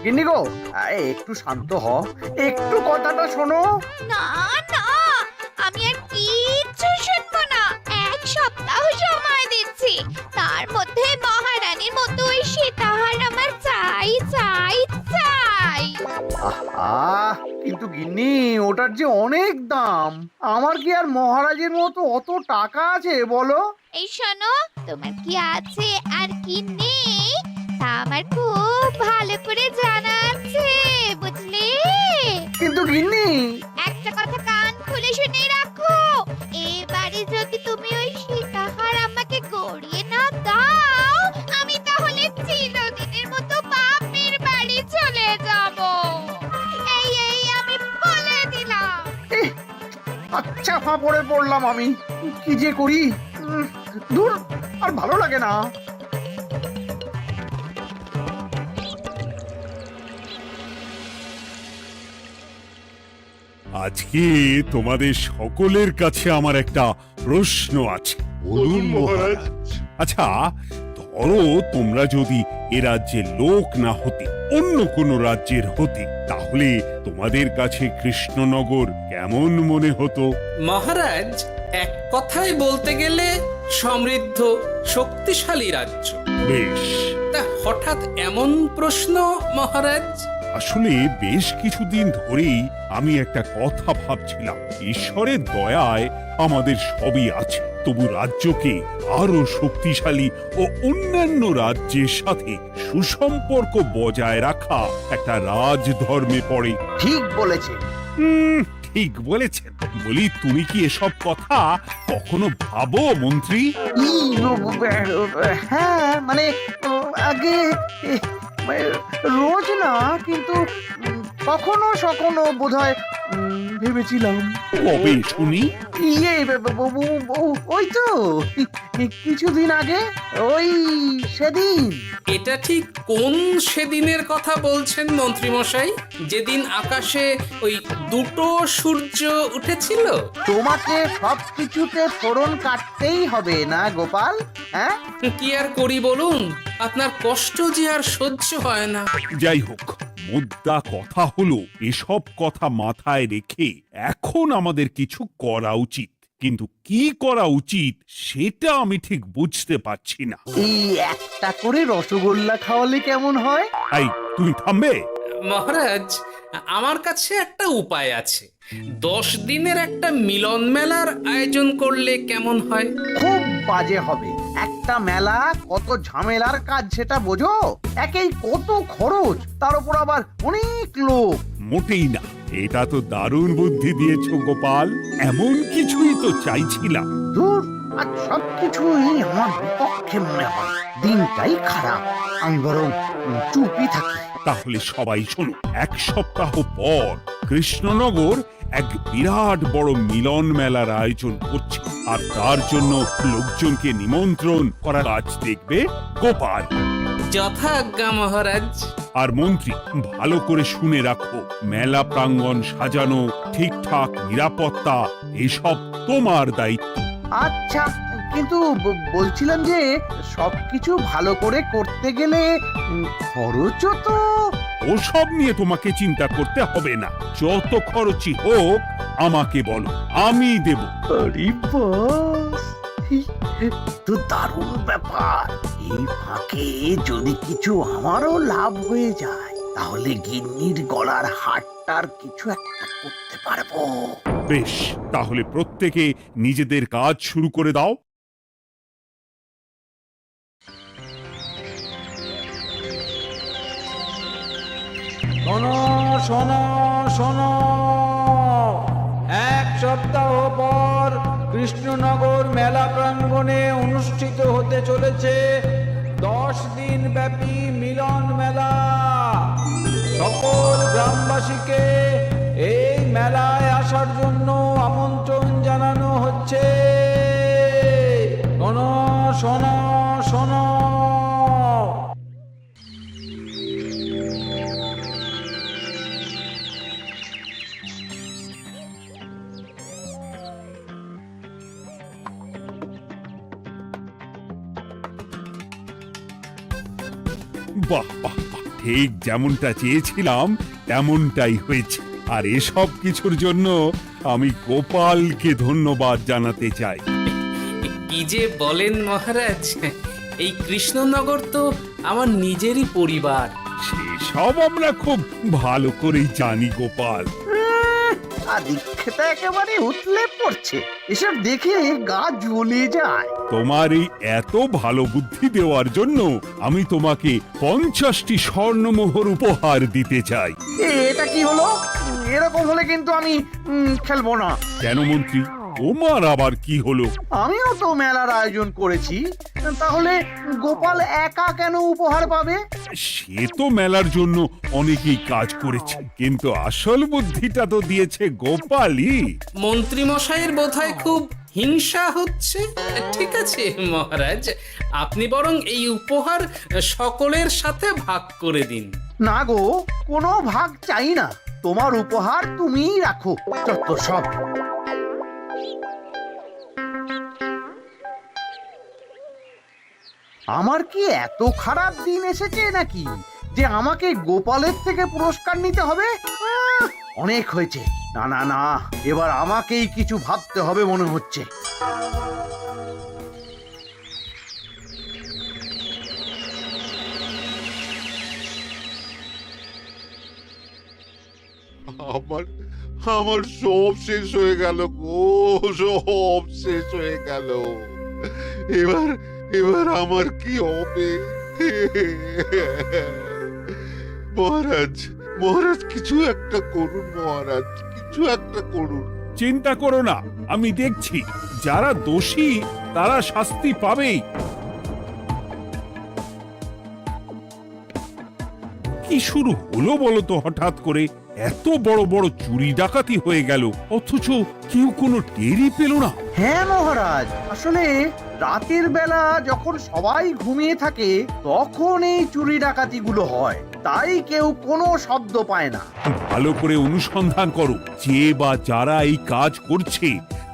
গিন্নি গো, একটু শান্ত হ, একটু কথাটা শোনো। না না, আমি আর কিচ্ছু শুনবো না। 1 সপ্তাহ সময় দিচ্ছি, তার মধ্যে মহারানীর মতো ওই সীতাহার আমার চাই চাই চাই। আহ, কিন্তু গিন্নি ওটার যে অনেক দাম। আমার কি আর মহারাজের মতো অত টাকা আছে বলো? এই শোনো, তোমার কি আছে আর কি নেই তা আমার খুব ভালো করে জানা আছে, বুঝলে? কিন্তু গিন্নি, একটা কথা কান খুলে শুনে রাখো, এবারে যদি তুমি ওই সীতাহার আমাকে গড়িয়ে না দাও, আমি তাহলে চিরদিনের মতো বাপের বাড়ি চলে যাব। এই এই আমি বলে দিলাম। এহ, আচ্ছা ফাঁপড়ে পড়লাম আমি। কি যে করি, দূর, আর ভালো লাগে না। আজকে তোমাদের সকলের কাছে আমার একটা প্রশ্ন আছে। বলুন মহারাজ। আচ্ছা, ধরো তোমরা যদি এ রাজ্যের লোক না হতে, অন্য কোনো রাজ্যের হতে, তাহলে তোমাদের কাছে কৃষ্ণনগর কেমন মনে হতো? মহারাজ, এক কথায় বলতে গেলে সমৃদ্ধ শক্তিশালী রাজ্য। বেশ, তা হঠাৎ এমন প্রশ্ন মহারাজ? আসলে বেশ কিছুদিন ধরেই আমি একটা কথা ভাবছিলাম। ঈশ্বরের দয়ায় আমাদের সবই আছে, তবু রাজ্যকে আরো শক্তিশালী ও অন্যান্য রাজ্যের সাথে সুসম্পর্ক বজায় রাখা একটা রাজধর্মে পড়ে। ঠিক বলেছে। ঠিক বলেছেন। বলি, তুমি কি এসব কথা কখনো ভাবো মন্ত্রী? হ্যাঁ, মানে আগে মানে রোজ না, কিন্তু কখনো সখনো বোধহয় ভেবেছিলাম। কবে শুনি? ইয়ে ওই তো কিছুদিন আগে, ওই সেদিন। এটা ঠিক কোন সেদিনের কথা বলছেন মন্ত্রী মশাই? যেদিন আকাশে ওই দুটো সূর্য উঠেছিল? তোমাকে সব কিছুতে ফোড়ন কাটতেই হবে না গোপাল, হ্যাঁ? কি আর করি বলুন, আপনার কষ্ট যে আর সহ্য হয় না। যাই হোক, মুদ্রা কথা হলো, এসব কথা মাথায় রেখে এখন আমাদের কিছু করা উচিত। কিন্তু কি করা উচিত সেটা আমি ঠিক বুঝতে পারছি না। এই একটা করে রসগোল্লা খাওয়ালে কেমন হয়? এই, তুমি থামবে? মহারাজ, আমার কাছে একটা উপায় আছে। 10 দিনের একটা মিলন মেলার আয়োজন করলে কেমন হয়? খুব বাজে হবে। একটা মেলা কত ঝামেলার কাজ সেটা বোঝো? একেই কত খরচ, তার উপর আবার অনেক লোক। মোটেই না, এটা তো দারুণ বুদ্ধি দিয়েছো গোপাল। এমন কিছুই তো চাইছিলাম। দূর, আর সবকিছুই আমার বিপক্ষে মনে হয়। দিনটাই খারাপ, আমি বরং চুপই থাকি। তাহলে সবাই শোনো, 1 সপ্তাহ পর কৃষ্ণনগর এক বিরাট বড় মিলন মেলার আয়োজন করছে, আর তার জন্য লোকজনকে নিমন্ত্রণ করার কাজ দেখবে গোপাল। যথাজ্ঞা মহারাজ। আর মন্ত্রী, ভালো করে শুনে রাখো, মেলা প্রাঙ্গণ সাজানো, ঠিকঠাক নিরাপত্তা, এসব তোমার দায়িত্ব। আচ্ছা, কিন্তু বলছিলাম যে সবকিছু ভালো করে করতে গেলে খরচও তো। ওসব নিয়ে তোমাকে চিন্তা করতে হবে না। যত খরচই হোক আমাকে বলো, আমি দেব। আরে বাস, তো দারুণ ব্যাপার। এই ফাঁকে যদি কিছু আমারও লাভ হয়ে যায়, তাহলে গিন্নির গলার হারটার কিছু একটা করতে পারবো। বেশ, তাহলে প্রত্যেকে নিজেদের কাজ শুরু করে দাও। শোনো শোনো শোনো, 1 সপ্তাহ পর কৃষ্ণনগর মেলা প্রাঙ্গণে অনুষ্ঠিত হতে চলেছে 10 দিন ব্যাপী মিলন মেলা। সকল গ্রামবাসীকে এই মেলায় আসার জন্য আমন্ত্রণ জানানো হচ্ছে। শোনো শোনো শোনো। বাহ বাহ বাহ, ঠিক যেমনটা চেয়েছিলাম তেমনটাই হয়েছে। আর এসব কিছুর জন্য আমি গোপালকে ধন্যবাদ জানাতে চাই। কি যে বলেন মহারাজ, এই কৃষ্ণনগর তো আমার নিজেরই পরিবার। সেসব আমরা খুব ভালো করেই জানি গোপাল। আদিক্ষেতা একেবারে উতলে পড়ছে, এসব দেখে গা জ্বলে যায়। তোমার এই এত ভালো বুদ্ধি দেওয়ার জন্য আমি তোমাকে 50টি স্বর্ণমোহর উপহার দিতে চাই। এটা কি হলো? এরকম হলে কিন্তু আমি খেলবো না। কেন মন্ত্রী, তোমার আবার কি হলো? আমিও তো মেলার আয়োজন করেছি, তাহলে গোপাল একা কেন উপহার পাবে? সে তো মেলার জন্য অনেকেই কাজ করেছে, কিন্তু আসল বুদ্ধিটা তো দিয়েছে গোপালই। মন্ত্রী মশাইয়ের বোধহয় খুব হিংসা হচ্ছে। ঠিক আছে মহারাজ, আপনি বরং এই উপহার সকলের সাথে ভাগ করে দিন। না গো, কোনো ভাগ চাই না, তোমার উপহার তুমিই রাখো। যত সব। আমার কি এত খারাপ দিন এসেছে নাকি যে আমাকে গোপালের থেকে পুরস্কার নিতে হবে? অনেক হয়েছে। না না না, এবার আমাকেই কিছু ভাবতে হবে মনে হচ্ছে। আমার আমার সব শেষ হয়ে গেল গো, সব শেষ হয়ে গেল। এবার এবার আমার কি হবে? মহারাজ, মহারাজ কিছু একটা করুন, মহারাজ কিছু একটা করুন। চিন্তা করো না, আমি দেখছি। যারা দোষী তারা শাস্তি পাবেই। কি শুরু হলো বলো তো হঠাৎ করে? এত বড় বড় চুরি ডাকাতি হয়ে গেল, অথচ কেউ কোনো টেরই পেল না। হ্যাঁ মহারাজ, আসলে রাতের বেলা যখন সবাই ঘুমিয়ে থাকে তখন এই চুরি ডাকাতিগুলো হয়, তাই কেউ কোনো শব্দ পায় না। ভালো করে অনুসন্ধান করো, যে বা যারা এই কাজ করছে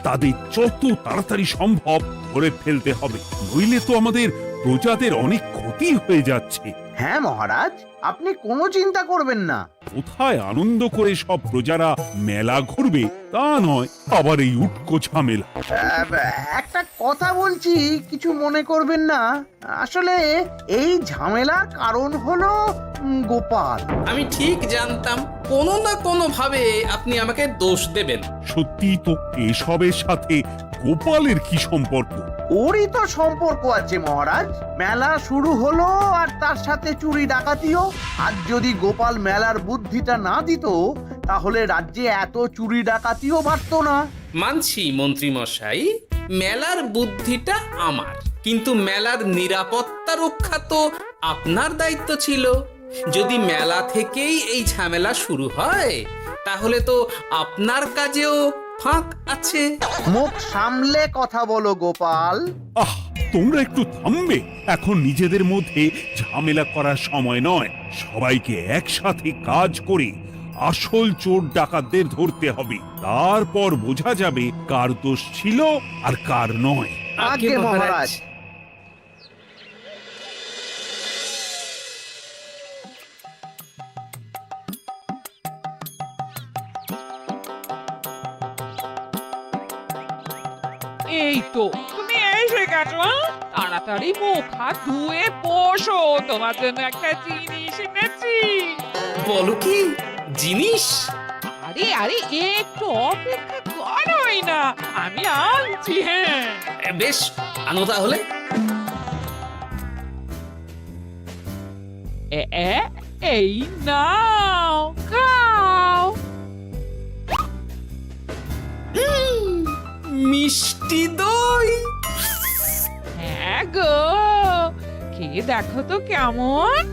তাদের যত তাড়াতাড়ি সম্ভব ধরে ফেলতে হবে, নইলে তো আমাদের প্রজাদের অনেক ক্ষতি হয়ে যাচ্ছে। হ্যাঁ মহারাজ, আপনি কোনো চিন্তা করবেন না। কোথায় আনন্দ করে সব প্রজারা মেলা ঘুরবে তা নয়, আবার এই উটকো ঝামেলা। একটা কথা বলছি, কিছু মনে করবেন না। আসলে এই ঝামেলার কারণ হলো গোপাল। আমি ঠিক জানতাম কোনো না কোনো ভাবে আপনি আমাকে দোষ দেবেন। সত্যি তো, এসবের সাথে গোপালের কি সম্পর্ক? ওরই তো সম্পর্ক আছে মহারাজ। মেলা শুরু হলো আর তার সাথে চুরি ডাকাতিও। আর যদি গোপাল মেলার বুদ্ধিটা না দিত তাহলে রাজ্যে এত চুরি ডাকাতিও বাড়তো না। মানছি মন্ত্রী মশাই, মেলার বুদ্ধিটা আমার, কিন্তু মেলার নিরাপত্তা রক্ষা তো আপনার দায়িত্ব ছিল। যদি মেলা থেকেই এই ঝামেলা শুরু হয় তাহলে তো আপনার কাজেও ফাঁক আছে। মুখ সামলে কথা বলো গোপাল। আহ, তোমরা একটু থামবে? এখন নিজেদের মধ্যে ঝামেলা করার সময় নয়। সবাইকে একসাথে কাজ করে আসল চোর ডাকাতদের ধরতে হবে, তারপর বোঝা যাবে কার দোষ ছিল আর কার নয়। আগে মহারাজ। এই তো তুমি এসে গেছো। তাড়াতাড়ি মুখ হাত ধুয়ে বসো, তোমার জন্য একটা জিনিস এনেছি। বলো কি জিনিস? আরে আরে একটু অপেক্ষা করোই না, আমি আনছি। হ্যাঁ বেশ, আনো তাহলে। এই নাও, খাও। মিষ্টি দই। হ্যাঁ গো, খেয়ে দেখো তো কেমন।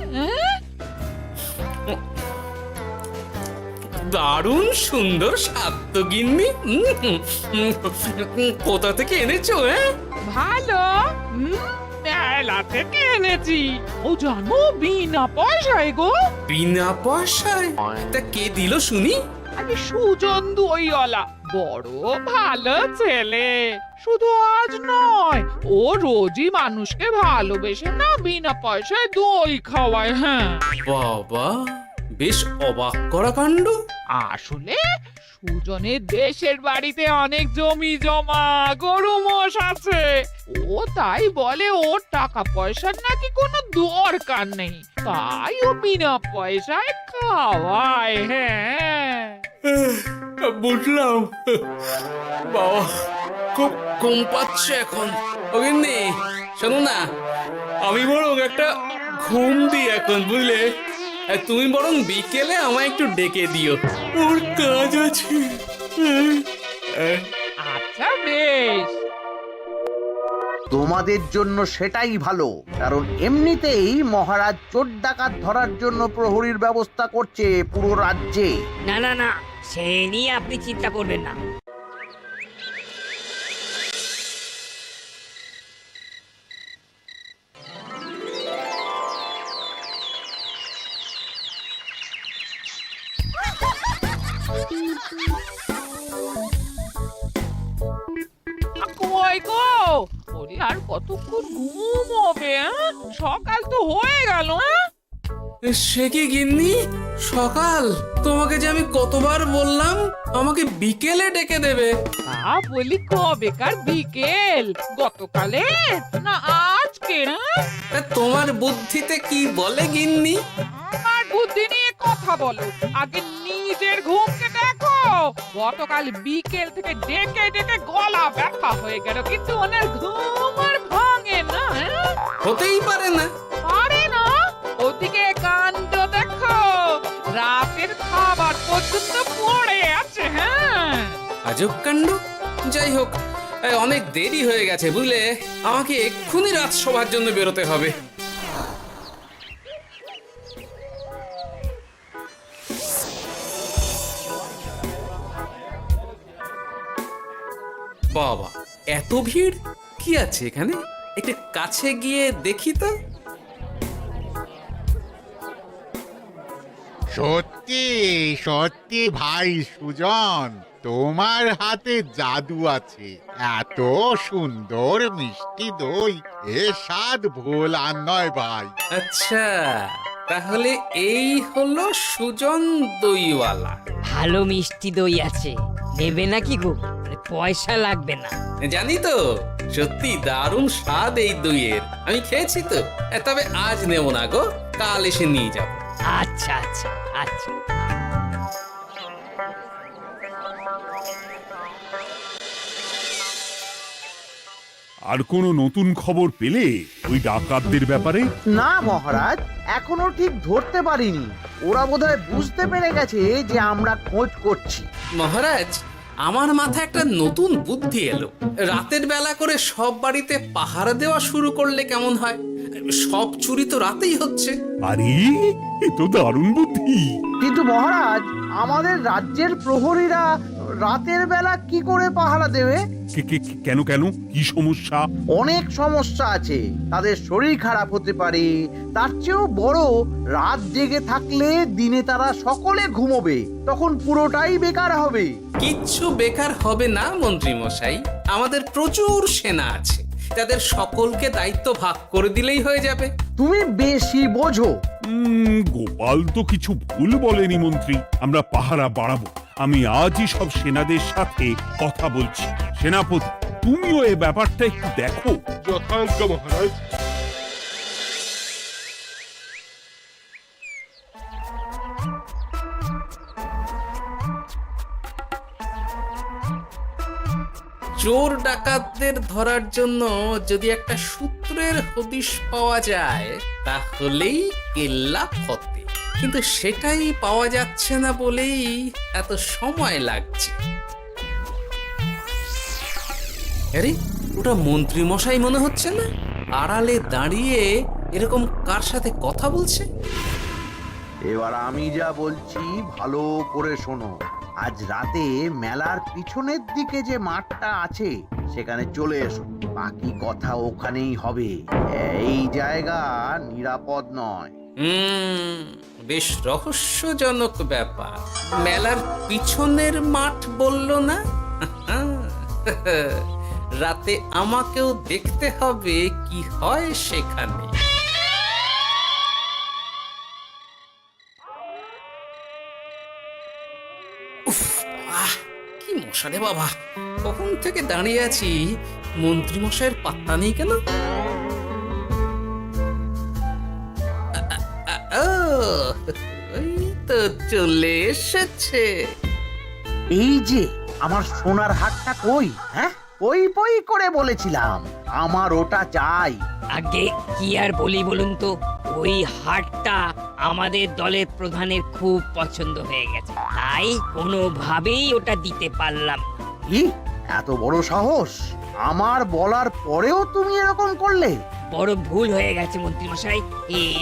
দারুণ সুন্দর স্বাদ তো গিন্নি। কোথা থেকে এনেছো? ভালো, মেলা থেকে এনেছি। ও জানো, বিনা পয়সায় গো। বিনা পয়সায়? তা কে দিল শুনি? আরে সুজন দইওয়ালা, বড় ভালো ছেলে। শুধু আজ নয়, ও রোজই মানুষকে ভালোবেসে না বিনা পয়সায় দই খাওয়ায়। হ্যাঁ, বাবা, বেশ অবাক করা কাণ্ড। আসলে সুজনের দেশের বাড়িতে অনেক জমি জমা গরু মোষ আছে। ও তাই বলে ওর টাকা পয়সার নাকি কোনো দরকার নেই, তাই ও বিনা পয়সায় খাওয়ায়। হ্যাঁ, বুঝলাম। বাবা, খুব ঘুম পাচ্ছে এখন। ওগিন্নি, শোনো না, আমি বরং একটা ঘুম দিই এখন, বুঝলে? তুমি বরং বিকেলে আমায় একটু ডেকে দিও, ওর কাজ আছে। আচ্ছা বেশ। তোমাদের জন্য সেটাই ভালো, কারণ এমনিতেই মহারাজ চোর ডাকাত ধরার জন্য প্রহরীর ব্যবস্থা করছে পুরো রাজ্যে। না না না, সে নিয়ে আপনি চিন্তা করবেন না। কই গো, ওরে আর কতক্ষণ ঘুম হবে? সকাল তো হয়ে গেল। সে কি গিন্নি, সকাল? তোমাকে যে আমি কতবার বললাম আমাকে বিকেলে ডেকে দেবে। তা বলি কবেকার বিকেল? গতকালে না আজকে? তোমার বুদ্ধিতে কি বলে গিন্নি? আমার বুদ্ধি নিয়ে কথা বলো, আগে নিজের ঘুমকে দেখো। গতকাল বিকেল থেকে ডেকে ডেকে গলা ব্যথা হয়ে গেল, কিন্তু ওনার ঘুম আর ভাঙে না। হতেই পারে না। পারে না? ওদিকে কাণ্ড দেখো, রাতের খাবার পর্যন্ত পড়ে আছে। হ্যাঁ, আজব কাণ্ড। যাই হোক, অনেক দেরি হয়ে গেছে বুঝলে, আমাকে এক্ষুনি রাজসভার জন্য বেরোতে হবে। বাবা, এত ভিড় কি আছে এখানে? একটু কাছে গিয়ে দেখি তো। সত্যি সত্যি ভাই সুজন, তোমার হাতে জাদু আছে। এত সুন্দর মিষ্টি দই, এ স্বাদ ভোলার নয় ভাই। আচ্ছা, তাহলে এই হলো সুজন দইওয়ালা। ভালো মিষ্টি দই আছে, নেবে নাকি গো? পয়সা লাগবে না। জানি তো, সত্যি দারুণ স্বাদ এই দইয়ের। আমি খেয়েছি তো। তবে আজ নেব না গো, কাল এসে নিয়ে যাব। আচ্ছা আচ্ছা আচ্ছা। আর কোনো নতুন খবর পেলে ওই ডাকাতদের ব্যাপারে? না মহারাজ, এখনো ঠিক ধরতে পারিনি। ওরা বোধহয় বুঝতে পেরে গেছে যে আমরা খোঁজ করছি। মহারাজ, আমার মাথায় একটা নতুন বুদ্ধি এলো। রাতের বেলা করে সব বাড়িতে পাহারা দেওয়া শুরু করলে কেমন হয়? সব চুরি তো রাতেই হচ্ছে। আরে, এ তো দারুণ বুদ্ধি। কিন্তু মহারাজ, আমাদের রাজ্যের প্রহরীরা রাতের বেলা কি করে পাহারা দেবে? কেন কেন, কি সমস্যা? অনেক সমস্যা আছে। তাদের শরীর খারাপ হতে পারে, তার চেয়েও বড়, রাত জেগে থাকলে দিনে তারা সকলে ঘুমোবে, তখন পুরোটাই বেকার হবে। কিচ্ছু বেকার হবে না মন্ত্রী মশাই, আমাদের প্রচুর সেনা আছে, তাদের সকলকে দায়িত্ব ভাগ করে দিলেই হয়ে যাবে। তুমি বেশি বোঝো। গোপাল তো কিছু ভুল বলেনি মন্ত্রী, আমরা পাহারা বাড়াবো। আমি আজই সব সেনাদের সাথে কথা বলছি। সেনাপতি, তুমিও এ ব্যাপারটা একটু দেখো। যথাজ্ঞা মহারাজ। চোর ডাকাতদের ধরার জন্য যদি একটা সূত্রের হদিশ পাওয়া যায় তাহলেই কেল্লা ফতে, কিন্তু সেটাই পাওয়া যাচ্ছে না বলেই এত সময় লাগছে। আরে, ওটা মন্ত্রী মশাই মনে হচ্ছে না? আড়ালে দাঁড়িয়ে এরকম কার সাথে কথা বলছে? এবার আমি যা বলছি ভালো করে শোনো। আজ রাতে মেলার পিছনের দিকে যে মাঠটা আছে সেখানে চলে এসো, বাকি কথা ওখানেই হবে। এই জায়গা নিরাপদ নয়। বেশ রহস্যজনক ব্যাপার। মেলার পিছনের মাঠ বলল না? রাতে আমাকেও দেখতে হবে কি হয় সেখানে। উফ, কি মশা রে বাবা! কখন থেকে দাঁড়িয়ে আছি, মন্ত্রী মশাইয়ের পাত্তা নেই কেন? ও, ওই তো চলে এসেছে। এই যে আমার সোনার হাটটা কই? হ্যাঁ, পই পই করে বলেছিলাম আমার ওটা চাই। আগে কি আর বলি বলুন তো, ওই হাটটা আমাদের দলের প্রধানের খুব পছন্দ হয়ে গেছে, তাই কোনোভাবেই ওটা দিতে পারলাম না। কি এত বড় সাহস! আমার বলার পরেও তুমি এরকম করলে? বড় ভুল হয়ে গেছে মন্ত্রী মশাই,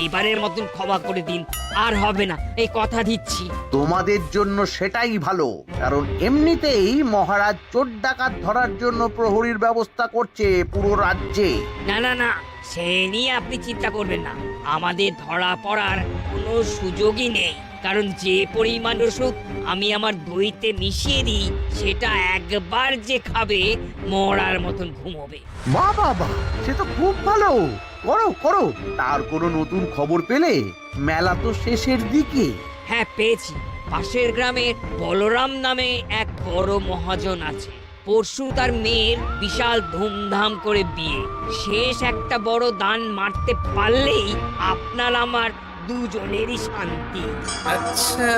এবারের মতন ক্ষমা করে দিন, আর হবে না, এই কথা দিচ্ছি। তোমাদের জন্য সেটাই ভালো, কারণ এমনিতেই মহারাজ চোর ডাকাত ধরার জন্য প্রহরীর ব্যবস্থা করছে পুরো রাজ্যে। না না না, সে নিয়ে আপনি চিন্তা করবেন না, আমাদের ধরা পড়ার কোনো সুযোগই নেই, কারণ যে পরিমাণ ওষুধ আমি আমার দইতে মিশিয়ে দিই সেটা একবার যে খাবে মরার মতন ঘুমোবে। বাহ বাহ বাহ, সে তো খুব ভালো। করো করো। তার কোনো নতুন খবর পেলে? মেলা তো শেষের দিকে। হ্যাঁ পেয়েছি, পাশের গ্রামে বলরাম নামে এক বড় মহাজন আছে। পরশু তার মেয়ের বিশাল ধুমধাম করে বিয়ে। শেষ একটা বড় দান মারতে পারলেই আপনার আমার দুজনেরই শান্তি। আচ্ছা,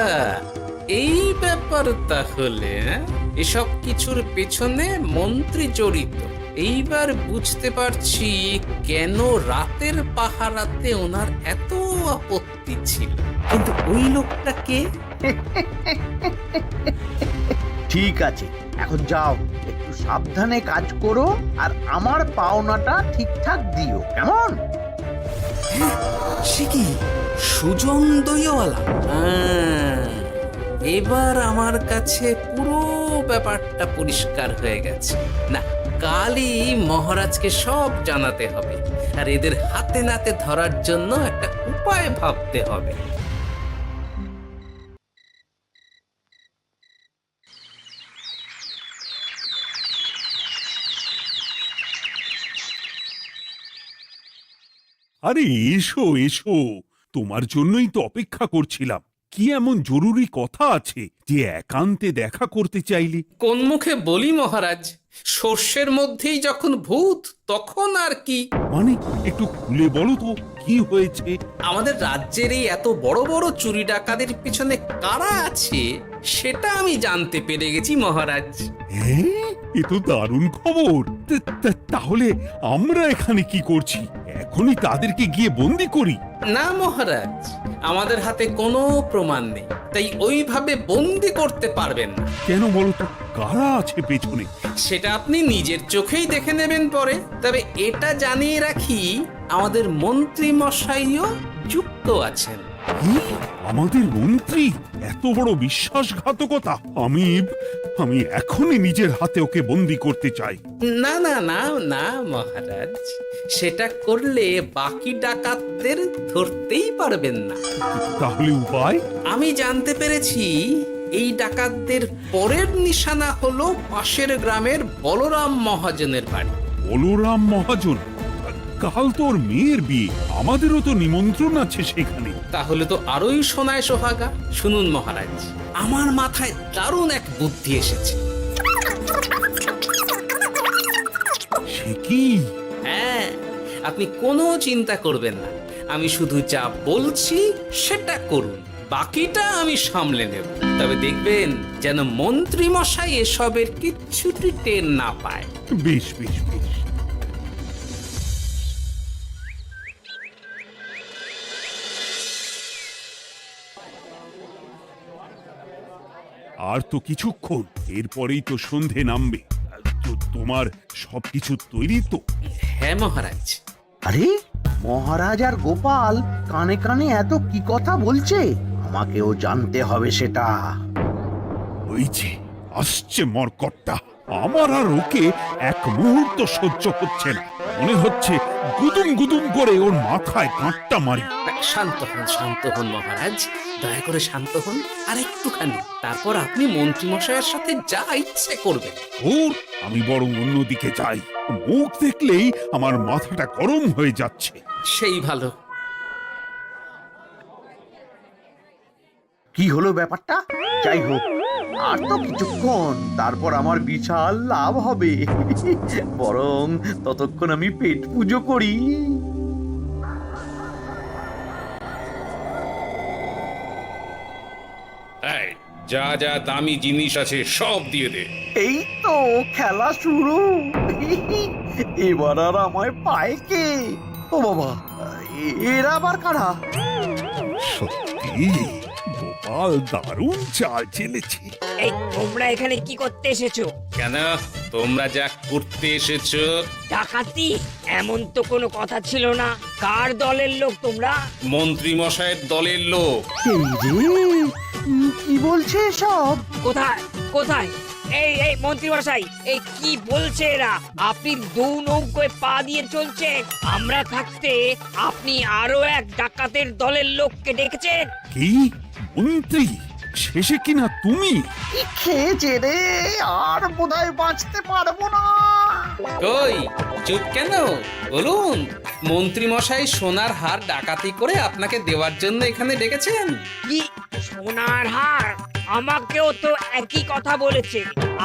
এই ব্যাপার তাহলে। এসব কিছুর পেছনে মন্ত্রী জড়িত। এইবার বুঝতে পারছি কেন রাতের পাহারাতে ওনার এত আপত্তি ছিল। কিন্তু ওই লোকটা কে? ঠিক আছে, এখন যাও, একটু সাবধানে কাজ করো আর আমার পাওনাটা ঠিকঠাক দিও, কেমন? সে কি সুজন দইওয়ালা? এবার আমার কাছে পুরো ব্যাপারটা পরিষ্কার হয়ে গেছে। না, কালই মহারাজকে সব জানাতে হবে, আর এদের হাতে নাতে ধরার জন্য একটা উপায় ভাবতে হবে। আরে এসো এসো, তোমার জন্যই তো অপেক্ষা করছিলাম। কি এমন জরুরি কথা আছে যে একান্তে দেখা করতে চাইলি? কোন মুখে বলি মহারাজ, সর্ষের মধ্যেই যখন ভূত তখন আর কি। মানে একটু খুলে বলো তো কি হয়েছে? আমাদের রাজ্যের এই এত বড় বড় চুরি ডাকাতের পিছনে কারা আছে সেটা আমি জানতে পেরে গেছি মহারাজ। হ্যাঁ, এ তো দারুণ খবর। তাহলে আমরা এখানে কি করছি? এখনই তাদেরকে গিয়ে বন্দি করি? না মহারাজ, আমাদের হাতে কোনো প্রমাণ নেই, তাই ওইভাবে বন্দি করতে পারবেন না। কেন বলো তো, কারা আছে পেছনে? সেটা আপনি নিজের চোখেই দেখে নেবেন পরে। তবে এটা জানিয়ে রাখি, আমাদের মন্ত্রী মশাইও যুক্ত আছেন। কি? আমাদের মন্ত্রী? এত বড় বিশ্বাসঘাতকতা! আমি এখনই নিজের হাতে ওকে বন্দি করতে চাই। না না না না মহারাজ, সেটা করলে বাকি ডাকাতদের ধরতেই পারবেন না। তাহলে উপায়? আমি জানতে পেরেছি এই ডাকাতদের পরের নিশানা হলো পাশের গ্রামের বলরাম মহাজনের বাড়ি। বলরাম মহাজন? কাল তোর মেয়ের বিয়ে, আমাদেরও তো নিমন্ত্রণ আছে সেখানে। তাহলে তো আরোই সোনায় সোহাগা। শুনুন মহারাজ, আমার মাথায় দারুণ এক বুদ্ধি এসেছে। সে কি? হ্যাঁ, আপনি কোনো চিন্তা করবেন না, আমি শুধু যা বলছি সেটা করুন, বাকিটা আমি সামলে নেব। তবে দেখবেন যেন মন্ত্রী মশাই এসবের কিচ্ছুটি টের না পায়। বেশ বেশ বেশ। আর তো কিছুক্ষণ, এরপরেই তো সন্ধে নামবে। তোমার সবকিছু তৈরি তো? হ্যাঁ মহারাজ। আরে মহারাজ আর গোপাল কানে কানে এত কি কথা বলছে, আমাকেও জানতে হবে সেটা। ওই যে আসছে মরকটটা, আমার আর ওকে এক মুহূর্ত সহ্য হচ্ছে না। মনে হচ্ছে গুদুম গুদুম করে ওর মাথায় কাঁটটা মারি। শান্ত হন মহারাজ, দয়া করে শান্ত হন আর একটুখানি, তারপর আপনি মন্ত্রীমশাইয়ের সাথে যা ইচ্ছে করবেন। ওর আমি বরং অন্যদিকে যাই, মুখ দেখলেই আমার মাথাটা গরম হয়ে যাচ্ছে। সেই ভালো। কি হলো ব্যাপারটা? যাই হোক, আর তো কিছুক্ষণ, তারপর আমার বিশাল লাভ হবে। বরং ততক্ষণ আমি পেট পুজো করি। এই, যা যা দামি জিনিস আছে সব দিয়ে দে। এই তো খেলা শুরু। এবার আর আমায় পায় কে? ও বাবা, এরা আবার কারা? সত্যি গোপাল দারুণ চাল চেলেছে। এই তোমরা এখানে কি করতে এসেছো? কেন, তোমরা যা করতে এসেছো? ডাকাতি? এমন তো কোনো কথা ছিল না। কার দলের লোক তোমরা? মন্ত্রীমশাইয়ের দলের লোক। এই রে, কি বলছে সব? কোথায় কোথায়? এই এই মন্ত্রী মশাই, এই কি বলছে এরা? আপনি দু নৌকোয় পা দিয়ে চলছে, আমরা থাকতে আপনি আরো এক ডাকাতের দলের লোককে ডেকেছেন। কি মন্ত্রী, শেষে কিনা তুমি? কি খেয়েছে রে, আর বোধহয় বাঁচতে পারবো না। কই, চুপ কেন? বলুন, মন্ত্রীমশাই সোনার হার ডাকাতি করে আপনাকে দেওয়ার জন্য এখানে ডেকেছেন। কি সোনার হার? আমাকেও তো একই কথা বলেছে।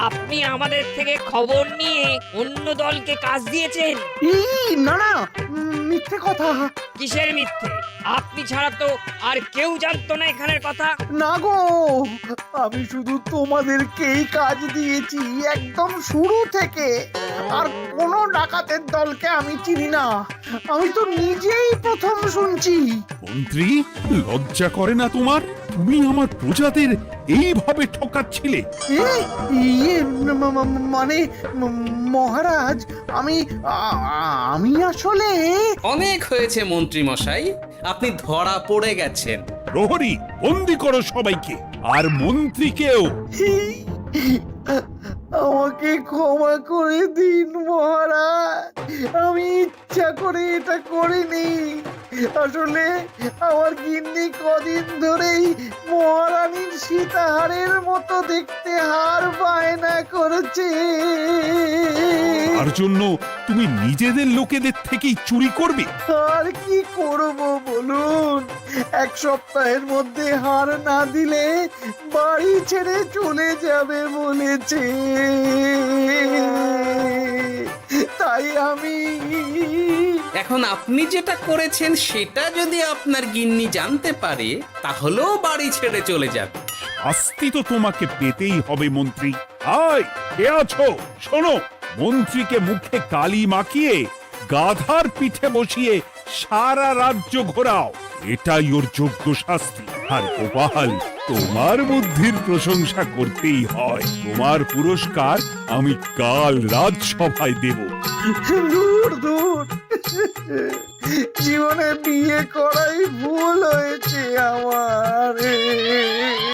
আপনি আমাদের থেকে খবর নিয়ে অন্য দলকে কাজ দিয়েছেন। এই না না, মিথ্যে কথা। কিসের মিথ্যে? আপনি ছাড়া তো আর কেউ জানতো না এখানের কথা। না গো, আমি শুধু তোমাদেরকেই কাজ দিয়েছি একদম শুরু থেকে। আর কোনো ডাকাতের দলকে আমি চিনি না। আমি তো নিজেই প্রথম শুনছি। মন্ত্রী, লজ্জা করে না তোমার? তুমি আমার প্রজাদের এইভাবে ঠকাচ্ছিলে। এ, ইয়ে মানে মহারাজ, আমি আসলে অনেক হয়েছে মন্ত্রীমশাই, আপনি ধরা পড়ে গেছেন। প্রহরী, বন্দি করো সবাইকে, আর মন্ত্রীকেও। আমাকে ক্ষমা করে দিন মহারাজ, আমি ইচ্ছা করে এটা করিনি। আসলে আমার গিন্নি কদিন ধরেই মহারানীর সীতাহারের মতো দেখতে হার বায়না করেছে। তার জন্য তুমি নিজেদের লোকেদের থেকেই চুরি করবে? আর কি করব বলুন, এক সপ্তাহের মধ্যে হার না দিলে বাড়ি ছেড়ে চলে যাবে বলেছে। তাই আমি এখন আপনি যেটা করেছেন সেটা যদি আপনার গিন্নি জানতে পারে, তাহলেও বাড়ি ছেড়ে চলে যাবে। শাস্তি তো তোমাকে পেতেই হবে মন্ত্রী। আয়, কে আছো? শোনো, মন্ত্রীকে মুখে কালি মাখিয়ে গাধার পিঠে বসিয়ে সারা রাজ্য ঘোরাও, এটাই ওর যোগ্য শাস্তি। আর গোপাল, তোমার বুদ্ধির প্রশংসা করতেই হয়। তোমার পুরস্কার আমি কাল রাজসভায় দেব। দূর দূর, জীবনে বিয়ে করাই ভুল হয়েছে আমার।